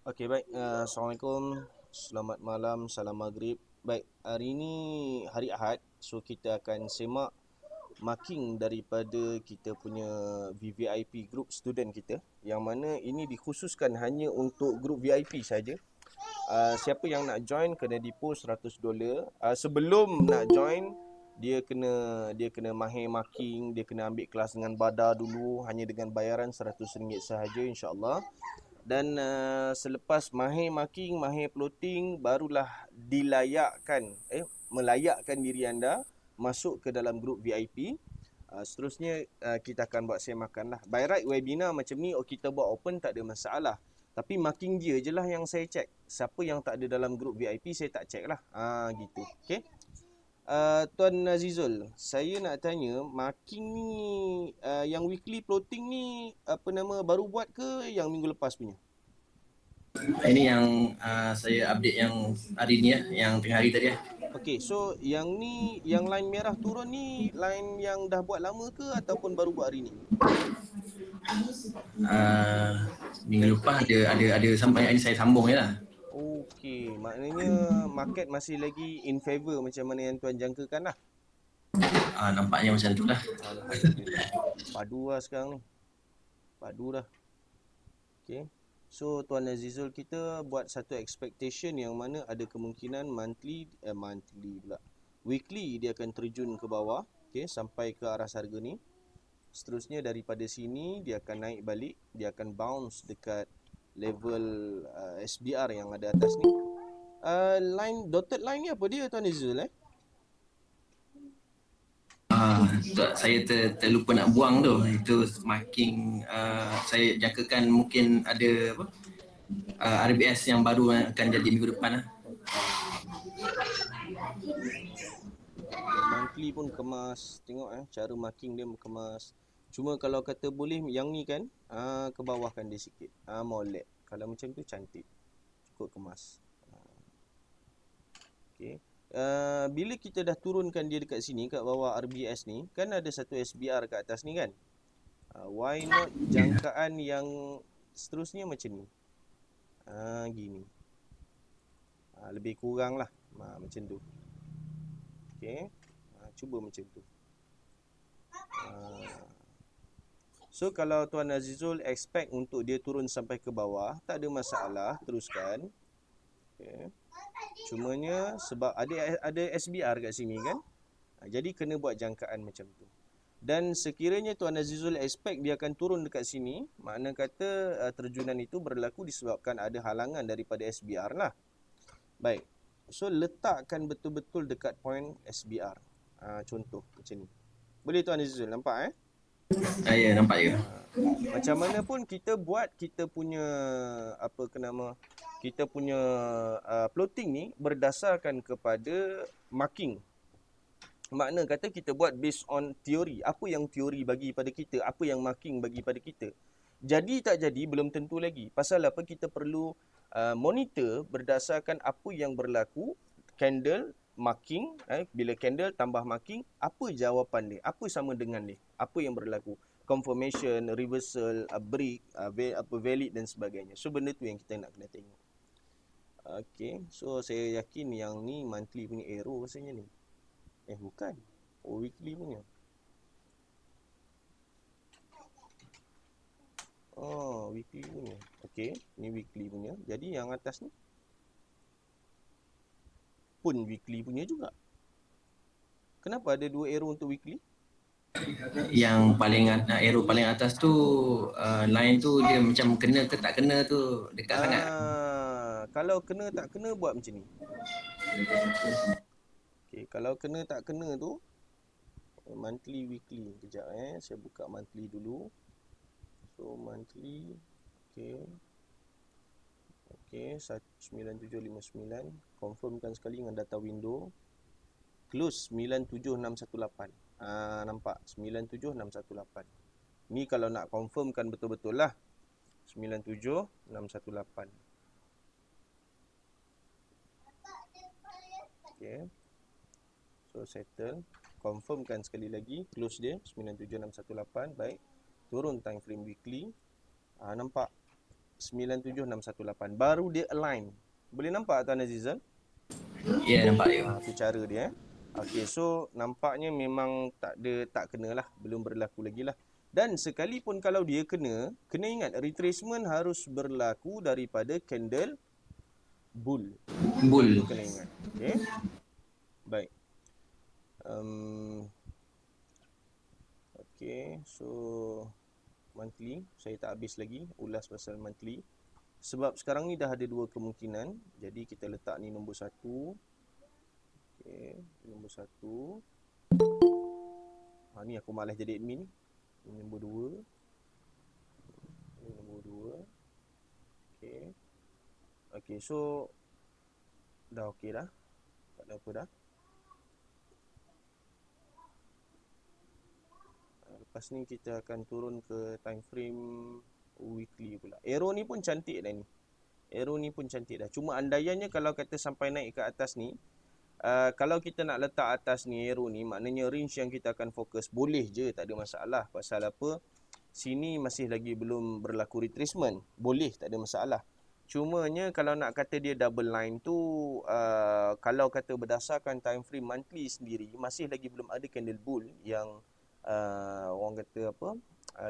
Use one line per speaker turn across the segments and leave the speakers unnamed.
Okey, baik. Assalamualaikum. Selamat malam, salam maghrib. Baik, hari ini hari Ahad. So, kita akan semak marking daripada kita punya VVIP group student kita. Yang mana ini dikhususkan hanya untuk group VIP saja. Siapa yang nak join kena deposit $100. Sebelum nak join, dia kena mahir marking, dia kena ambil kelas dengan Bada dulu hanya dengan bayaran RM100 sahaja, insya-Allah. Dan selepas mahir marking, mahir plotting, barulah melayakkan diri anda masuk ke dalam grup VIP. Seterusnya kita akan buat semakan lah. By right webinar macam ni kita buat open tak ada masalah. Tapi marking dia je lah yang saya check. Siapa yang tak ada dalam grup VIP saya tak check lah. Gitu. Okay. Tuan Azizul, saya nak tanya, marking ni yang weekly plotting ni apa nama baru buat ke yang minggu lepas punya?
Ini yang saya update yang hari ni yang tengah hari tadi
Okey, so yang ni yang line merah turun ni line yang dah buat lama ke ataupun baru buat hari ni?
Minggu lepas ada sampai ini saya sambung je lah.
Okey, maknanya market masih lagi in favor macam mana yang tuan jangkakan lah.
Nampaknya macam tu lah.
Alhamdulillah. Padu lah sekarang ni. Padu dah. Okey. So Tuan Azizul kita buat satu expectation yang mana ada kemungkinan monthly pula. Weekly dia akan terjun ke bawah, okey, sampai ke aras harga ni. Seterusnya daripada sini dia akan naik balik, dia akan bounce dekat level SBR yang ada atas ni. Line dotted line ni apa dia Tuan Azizul
Saya terlupa nak buang tu. Itu marking saya jangkakan mungkin ada apa? RBS yang baru akan jadi minggu depan lah.
Okay, monthly pun kemas. Tengok cara marking dia kemas. Cuma kalau kata boleh yang ni kan ke bawahkan dia sikit. Molek. Kalau macam tu cantik. Cukup kemas. Okay. Bila kita dah turunkan dia dekat sini kat bawah RBS ni, kan ada satu SBR kat atas ni kan. Why not jangkaan yang seterusnya macam ni. Gini. Lebih kurang lah. Macam tu. Okay. Cuba macam tu. So kalau Tuan Azizul expect untuk dia turun sampai ke bawah, tak ada masalah, teruskan. Okay. Cumanya sebab ada SBR kat sini kan. Jadi kena buat jangkaan macam tu. Dan sekiranya Tuan Azizul expect dia akan turun dekat sini, makna kata terjunan itu berlaku disebabkan ada halangan daripada SBR lah. Baik. So letakkan betul-betul dekat point SBR. Contoh macam ni. Boleh Tuan Azizul nampak
Ya, nampak je.
Macam mana pun kita buat kita punya kita punya plotting ni berdasarkan kepada marking. Makna kata kita buat based on teori. Apa yang teori bagi pada kita, apa yang marking bagi pada kita. Jadi tak jadi belum tentu lagi. Pasal apa kita perlu monitor berdasarkan apa yang berlaku, candle marking, bila candle tambah marking, apa jawapan dia? Apa sama dengan dia? Apa yang berlaku? Confirmation, reversal, break, valid dan sebagainya. So benda tu yang kita nak kena tengok. Okay, so saya yakin yang ni monthly punya arrow rasanya ni. Bukan. Weekly punya. Weekly punya. Okay, ni weekly punya. Jadi yang atas ni pun weekly punya juga. Kenapa ada dua arrow untuk weekly?
Yang paling arrow paling atas tu line tu dia macam kena ke tak kena tu dekat sangat.
Kalau kena tak kena buat macam ni. Okay, kalau kena tak kena tu monthly weekly. Kejap saya buka monthly dulu. So monthly. Okay. Okay, 9759. Confirmkan sekali dengan data window. Close 97618. Nampak 97618. Ni kalau nak confirmkan betul-betul lah 97618. Okay. So settle. Confirmkan sekali lagi. Close dia 97618. Baik. Turun time frame weekly. Nampak 97618. Baru dia align. Boleh nampak Tuan Azizal?
Ya, nampak ya.
Tu cara dia. Okey, so nampaknya memang tak kena lah, belum berlaku lagi lah. Dan sekalipun kalau dia kena ingat retracement harus berlaku daripada candle bull.
Bull.
Itu kena ingat. Okey. Baik. Okey, so monthly saya tak habis lagi ulas pasal monthly. Sebab sekarang ni dah ada dua kemungkinan. Jadi kita letak ni nombor 1. Okey, nombor 1. Ni aku malas jadi admin ni. Ini nombor 2. Ini nombor 2. Okey. Okey, so dah okey dah. Tak ada apa dah. Lepas ni kita akan turun ke time frame weekly pula. Arrow ni pun cantik dah ni. Arrow ni pun cantik dah. Cuma andaiannya kalau kata sampai naik ke atas ni, kalau kita nak letak atas ni arrow ni, maknanya range yang kita akan fokus boleh je, tak ada masalah. Pasal apa? Sini masih lagi belum berlaku retracement. Boleh, tak ada masalah. Cumanya kalau nak kata dia double line tu, kalau kata berdasarkan time frame monthly sendiri, masih lagi belum ada candle bull yang orang kata apa,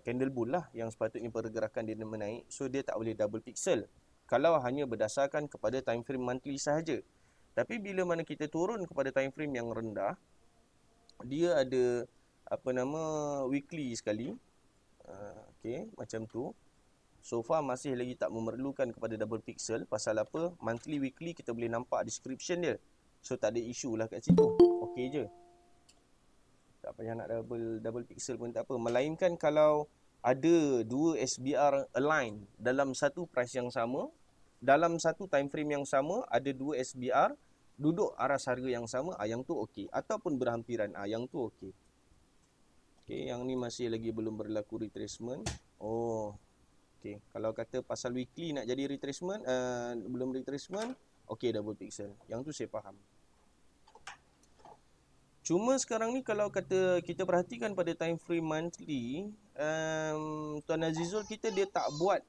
candle bull lah yang sepatutnya pergerakan dia menaik. So dia tak boleh double pixel kalau hanya berdasarkan kepada time frame monthly sahaja. Tapi bila mana kita turun kepada time frame yang rendah, dia ada apa nama weekly sekali. Okey, macam tu. So far masih lagi tak memerlukan kepada double pixel. Pasal apa? Monthly weekly kita boleh nampak description dia. So tak ada isu lah kat situ. Okey je. Tak payah nak double pixel pun tak apa. Melainkan kalau ada dua SBR align dalam satu price yang sama, dalam satu time frame yang sama, ada dua SBR duduk aras harga yang sama, yang tu okey. Ataupun berhampiran, yang tu okey. Okey, yang ni masih lagi belum berlaku retracement. Oh, okey. Kalau kata pasal weekly nak jadi retracement, belum retracement, okey double pixel. Yang tu saya faham. Cuma sekarang ni kalau kata kita perhatikan pada time frame monthly, Tuan Azizul kita dia tak buat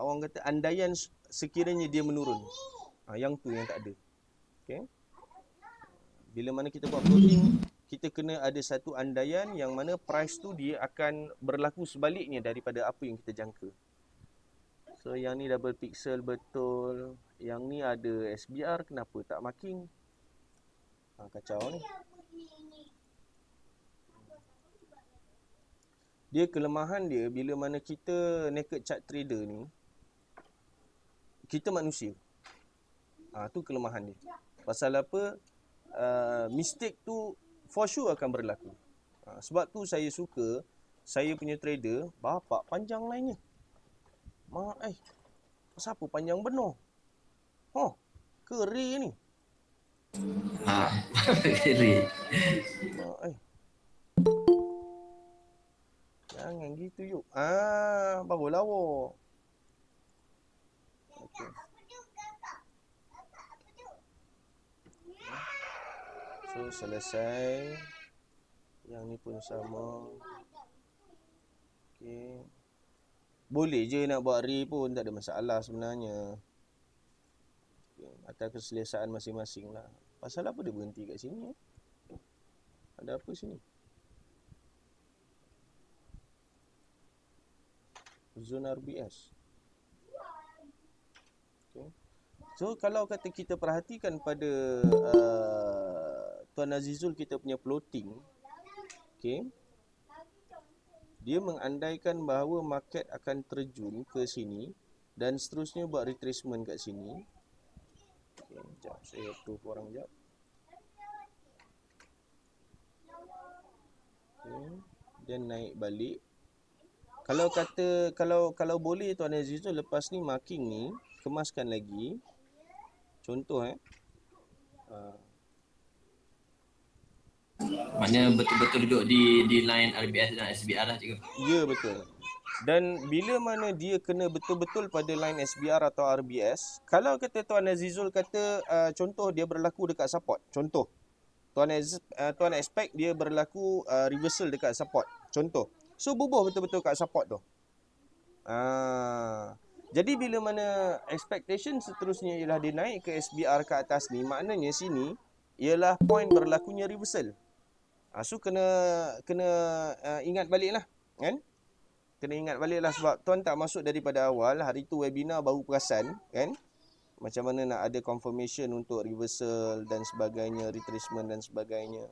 orang kata andaian sekiranya dia menurun. Yang tu yang tak ada. Okey. Bila mana kita buat floating, kita kena ada satu andaian yang mana price tu dia akan berlaku sebaliknya daripada apa yang kita jangka. So yang ni double pixel betul. Yang ni ada SBR, kenapa tak marking? Kacau ni. Dia kelemahan dia bila mana kita naked chart trader ni, kita manusia. Tu kelemahan dia. Pasal apa? Mistake tu for sure akan berlaku. Sebab tu saya suka saya punya trader bapak panjang lainnya. Pasal apa panjang benar? Keri ni.
Kiri.
Jangan gitu yuk. Baru lawa. Okey. So selesai. Yang ni pun sama. Okey. Boleh je nak buat ray pun, tak ada masalah sebenarnya. Atas keselesaan masing-masing lah. Pasal apa dia berhenti kat sini? Ada apa sini? Zone RBS. Okay. So kalau kata kita perhatikan pada Tuan Azizul kita punya floating, okay, dia mengandaikan bahawa market akan terjun ke sini dan seterusnya buat retracement kat sini. Okay, sekejap saya approve orang sekejap. Okay, dan naik balik. Kalau kata kalau boleh Tuan Azizul lepas ni marking ni kemaskan lagi. Contoh
Maknanya betul-betul duduk di line RBS dan SBR lah cikgu.
Ya, betul. Dan bila mana dia kena betul-betul pada line SBR atau RBS, kalau kata Tuan Azizul kata contoh dia berlaku dekat support, contoh Tuan expect dia berlaku reversal dekat support, contoh. So bubuh betul-betul kat support tu. Jadi bila mana expectation seterusnya ialah dia naik ke SBR ke atas ni, maknanya sini ialah point berlakunya reversal. So kena ingat balik lah, kan? Kena ingat balik lah sebab tuan tak masuk daripada awal. Hari tu webinar baru perasan, kan? Macam mana nak ada confirmation untuk reversal dan sebagainya, retracement dan sebagainya.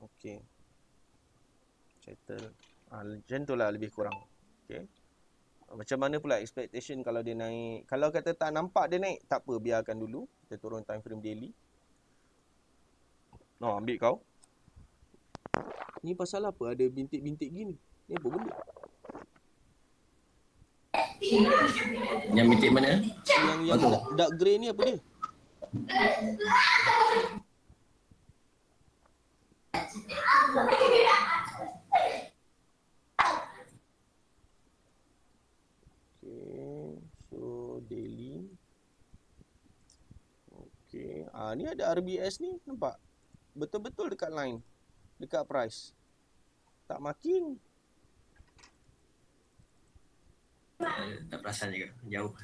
Okey. Settle. Macam tu lah lebih kurang. Okey. Macam mana pula expectation kalau dia naik? Kalau kata tak nampak dia naik, tak apa, biarkan dulu. Kita turun time frame daily. Ambil kau. Ni pasal apa ada bintik-bintik gini? Ni apa benda?
Yang bintik mana?
Yang dark grey ni apa dia? Okay, so daily. Okay, ni ada RBS ni, nampak? Betul-betul dekat line, dekat price. Tak marking.
Tak perasan juga, jauh.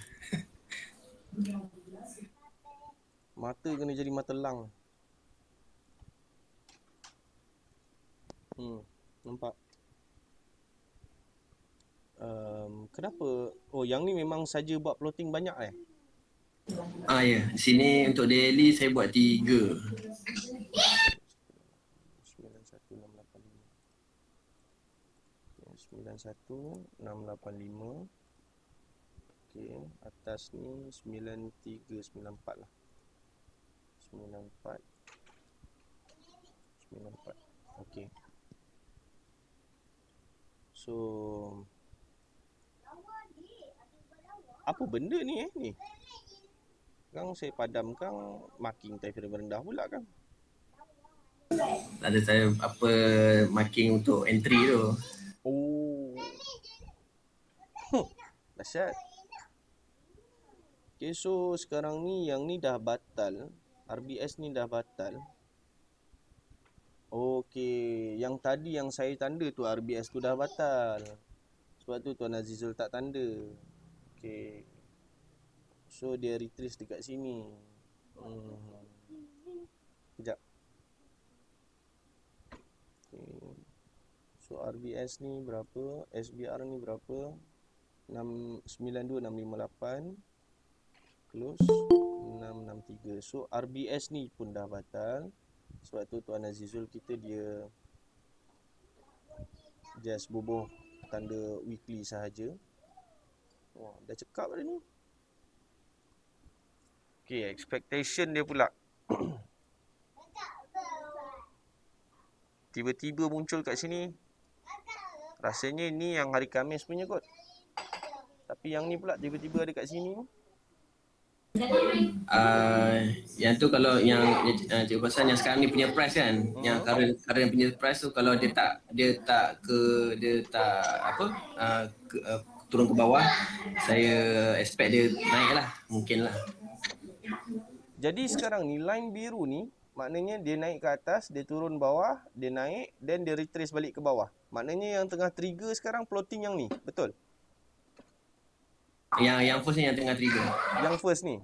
Mata kena jadi mata lang. Nampak. Kenapa? Yang ni memang saja buat plotting banyak
Ya. Di sini untuk daily saya buat 3.
91685. Okey, atas ni 9394 lah. 94. Okey. So apa benda ni ni? Kang saya padamkan marking time frame rendah pula kan?
Ada saya marking untuk entry tu.
Dahsyat. Okay, so sekarang ni yang ni dah batal. RBS ni dah batal. Okay, yang tadi yang saya tanda tu RBS tu dah batal. Sebab tu Tuan Azizul tak tanda. Okay. So dia retrace dekat sini. Sekejap. Okay. So RBS ni berapa? SBR ni berapa? 92658 close 663. So RBS ni pun dah batal. Sebab tu Tuan Azizul kita dia just bubuh tanda weekly sahaja. Dah cekap dah ni. Okay, expectation dia pula tiba-tiba muncul kat sini. Rasanya ni yang hari Khamis punya kot. Tapi yang ni pula tiba-tiba ada kat sini.
Yang tu kalau yang Cikgu Hasan yang sekarang ni punya price kan, yang current punya price tu kalau dia tak turun ke bawah, saya expect dia naik lah, mungkin lah.
Jadi sekarang ni line biru ni maknanya dia naik ke atas, dia turun bawah, dia naik, then dia retrace balik ke bawah. Maknanya yang tengah trigger sekarang plotting yang ni, betul?
Yang first ni yang tengah trigger.
Yang first ni.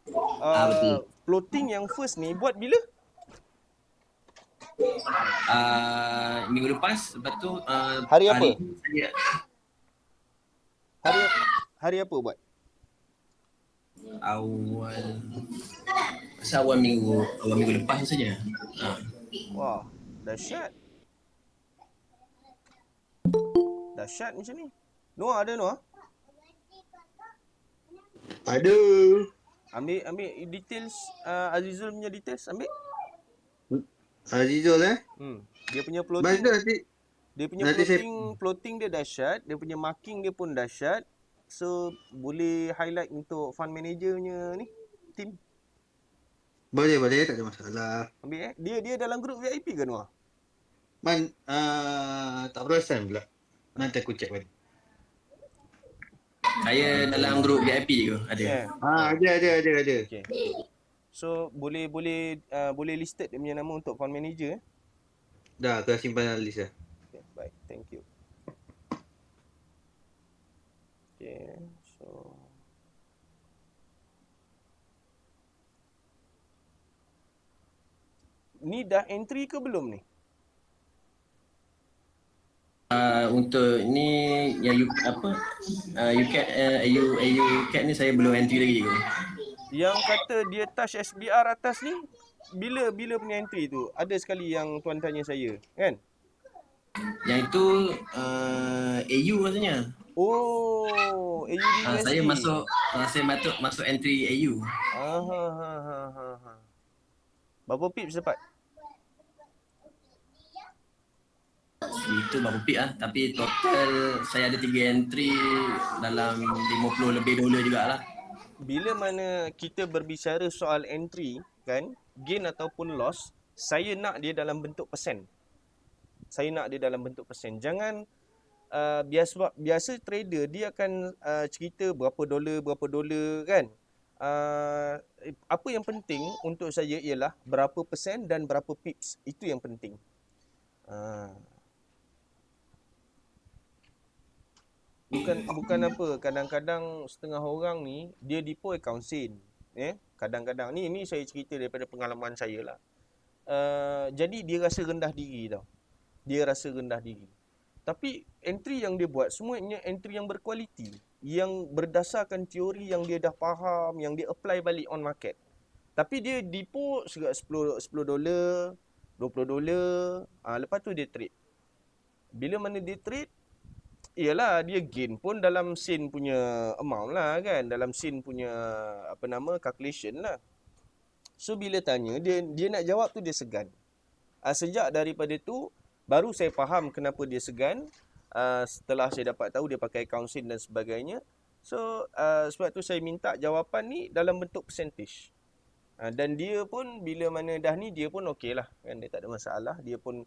Betul.
Plotting yang first ni buat bila?
Minggu lepas, lepas tu
hari apa? Hari apa buat?
Awal minggu lepas saja.
Wah, dahsyat. Dahsyat macam ni. Noah ada Noah?
Ada.
Ambil details Azizul punya details, ambil.
Azizul
Dia punya plotting. Dia punya
nanti
plotting dia dahsyat, dia punya marking dia pun dahsyat. So boleh highlight untuk fund manager punya ni team.
Boleh tak ada masalah.
Ambil dia dalam grup VIP ke Noah?
Tak perasan pula. Nanti aku check balik.
Saya dalam grup VIP ke ada.
Ada.
Okay. So boleh listed dia punya nama untuk fund manager.
Dah, aku dah simpan dalam list dah.
Okay, baik. Thank you. Okay, so ni dah entry ke belum ni?
Untuk ni yang UCAT ni saya belum entry lagi.
Yang kata dia touch SBR atas ni, bila punya entry tu? Ada sekali yang tuan tanya saya, kan?
Yang itu AU maksudnya.
Oh, AUD USD.
Saya masuk entry AU.
Berapa pips dapat?
Itu berapa pip lah. Tapi total saya ada 3 entry dalam 50 lebih dolar jugalah.
Bila mana kita berbicara soal entry, kan, gain ataupun loss, saya nak dia dalam bentuk persen. Jangan biasa trader dia akan cerita berapa dolar kan. Apa yang penting untuk saya ialah berapa persen dan berapa pips. Itu yang penting. Bukan apa, kadang-kadang setengah orang ni dia deploy account SIN. Kadang-kadang ni saya cerita daripada pengalaman saya lah. Jadi dia rasa rendah diri tau. Tapi entry yang dia buat semuanya entry yang berkualiti, yang berdasarkan teori yang dia dah faham, yang dia apply balik on market. Tapi dia depo serat 10 dolar, 20 dolar, lepas tu dia trade. Bila mana dia trade, iyalah dia gain pun dalam SIN punya amount lah kan, dalam SIN punya calculation lah. So bila tanya dia nak jawab tu dia segan. Sejak daripada tu baru saya faham kenapa dia segan. Setelah saya dapat tahu dia pakai account SIN dan sebagainya. So sebab tu saya minta jawapan ni dalam bentuk percentage. Dan dia pun bila mana dah ni dia pun okey lah kan, dia tak ada masalah, dia pun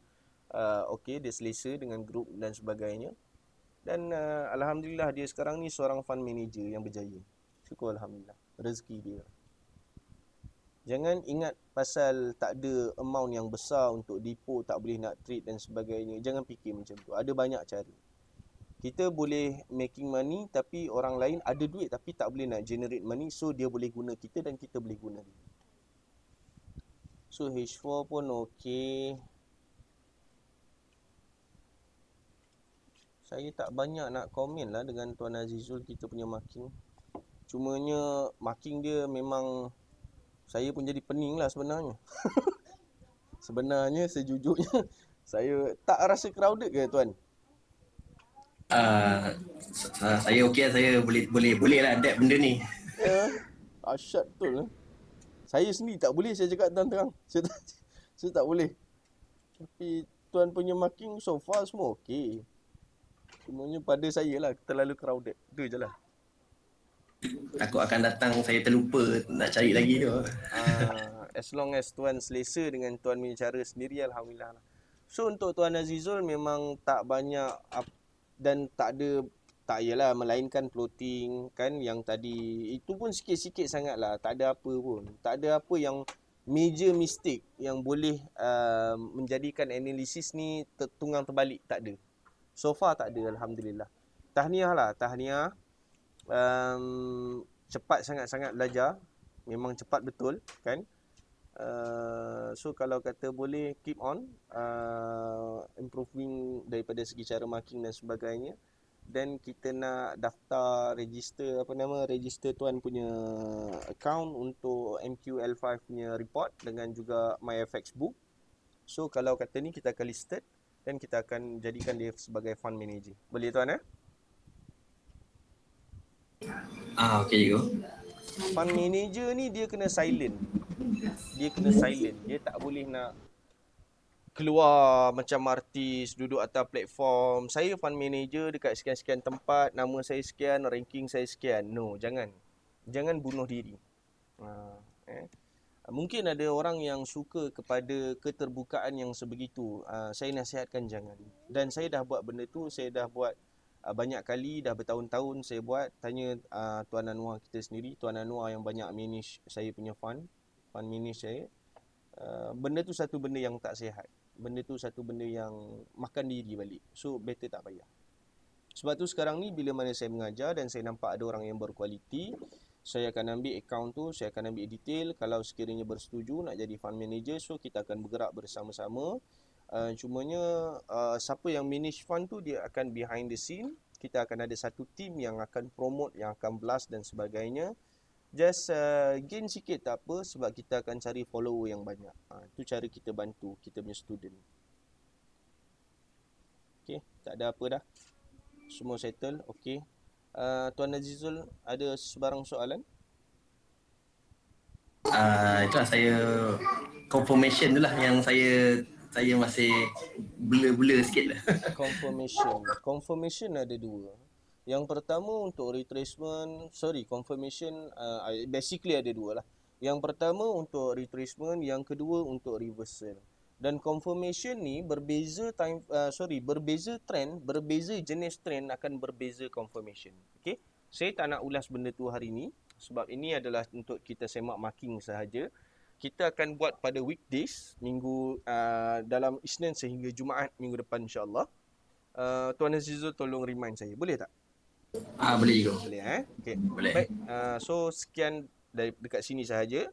okey, dia selesa dengan grup dan sebagainya. Dan alhamdulillah dia sekarang ni seorang fund manager yang berjaya. Syukur alhamdulillah, rezeki dia. Jangan ingat pasal tak ada amount yang besar untuk depo, tak boleh nak trade dan sebagainya. Jangan fikir macam tu. Ada banyak cara. Kita boleh making money tapi orang lain ada duit tapi tak boleh nak generate money. So dia boleh guna kita dan kita boleh guna dia. So H4 pun okey. Saya tak banyak nak komen lah dengan Tuan Azizul kita punya marking. Cumanya marking dia memang saya pun jadi pening lah sebenarnya. Sebenarnya sejujurnya saya tak rasa crowded ke tuan?
Saya okey, saya boleh lah adapt benda ni.
Ya, asyik betul lah. Saya sendiri tak boleh, saya cakap terang-terang. Saya tak boleh. Tapi tuan punya marking so far semua okey. Cumanya pada saya lah terlalu crowded. Itu je lah.
Takut akan datang saya terlupa nak cari lagi tu.
As long as tuan selesa dengan tuan punya cara sendiri, alhamdulillah lah. So untuk Tuan Azizul memang tak banyak dan tak yalah melainkan floating kan yang tadi itu pun sikit-sikit sangat lah, tak ada apa pun. Tak ada apa yang major mistake yang boleh menjadikan analisis ni tunggang terbalik, tak ada. So far tak ada, alhamdulillah. Tahniah lah, tahniah. Cepat sangat-sangat belajar. Memang cepat betul kan. So kalau kata boleh keep on improving daripada segi cara marking dan sebagainya. Dan kita nak daftar register register tuan punya account untuk MQL5 punya report dengan juga MyFX book. So kalau kata ni kita akan listed dan kita akan jadikan dia sebagai fund manager. Boleh tuan
Okey juga.
Fund manager ni dia kena silent. Dia tak boleh nak keluar macam artis, duduk atas platform. Saya fund manager dekat sekian-sekian tempat, nama saya sekian, ranking saya sekian. No, jangan. Jangan bunuh diri. Mungkin ada orang yang suka kepada keterbukaan yang sebegitu. Saya nasihatkan jangan. Dan saya dah buat benda tu, saya dah buat banyak kali, dah bertahun-tahun saya buat. Tanya Tuan Anwar kita sendiri, Tuan Anwar yang banyak manage saya punya fund manage saya. Benda tu satu benda yang tak sihat. benda tu satu benda yang makan diri balik. So better tak payah. Sebab tu sekarang ni bila mana saya mengajar dan saya nampak ada orang yang berkualiti, saya akan ambil account tu, saya akan ambil detail. Kalau sekiranya bersetuju nak jadi fund manager, so kita akan bergerak bersama-sama. Cumanya siapa yang manage fund tu dia akan behind the scene. Kita akan ada satu team yang akan promote, yang akan blast dan sebagainya. Just gain sikit tak apa, sebab kita akan cari follower yang banyak. Itu cara kita bantu kita punya student. Okay, tak ada apa dah. Semua settle, okay. Tuan Azizul, ada sebarang soalan?
Itulah saya confirmation tu lah yang saya masih bula-bula sikit lah.
Confirmation ada dua. Yang pertama untuk retracement, confirmation basically ada dua lah. Yang pertama untuk retracement, yang kedua untuk reversal. Dan confirmation ni berbeza trend, berbeza jenis trend akan berbeza confirmation. Okey. Saya tak nak ulas benda tu hari ni sebab ini adalah untuk kita semak marking sahaja. Kita akan buat pada weekdays minggu dalam Isnin sehingga Jumaat minggu depan insya-Allah. Tuan Azizul tolong remind saya. Boleh tak?
Boleh juga.
Boleh okey.
Boleh.
Baik. So sekian dari dekat sini sahaja.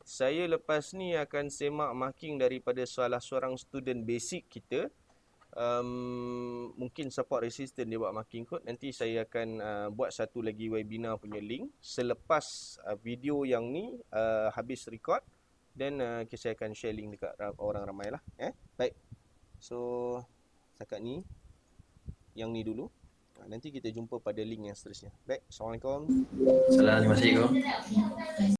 Saya lepas ni akan semak marking daripada salah seorang student basic kita. Mungkin support resistant dia buat marking code. Nanti saya akan buat satu lagi webinar punya link selepas video yang ni habis record. Dan saya akan share link dekat orang ramai lah. Baik. So setakat ni, yang ni dulu. Nanti kita jumpa pada link yang seterusnya. Baik. Assalamualaikum.
Assalamualaikum.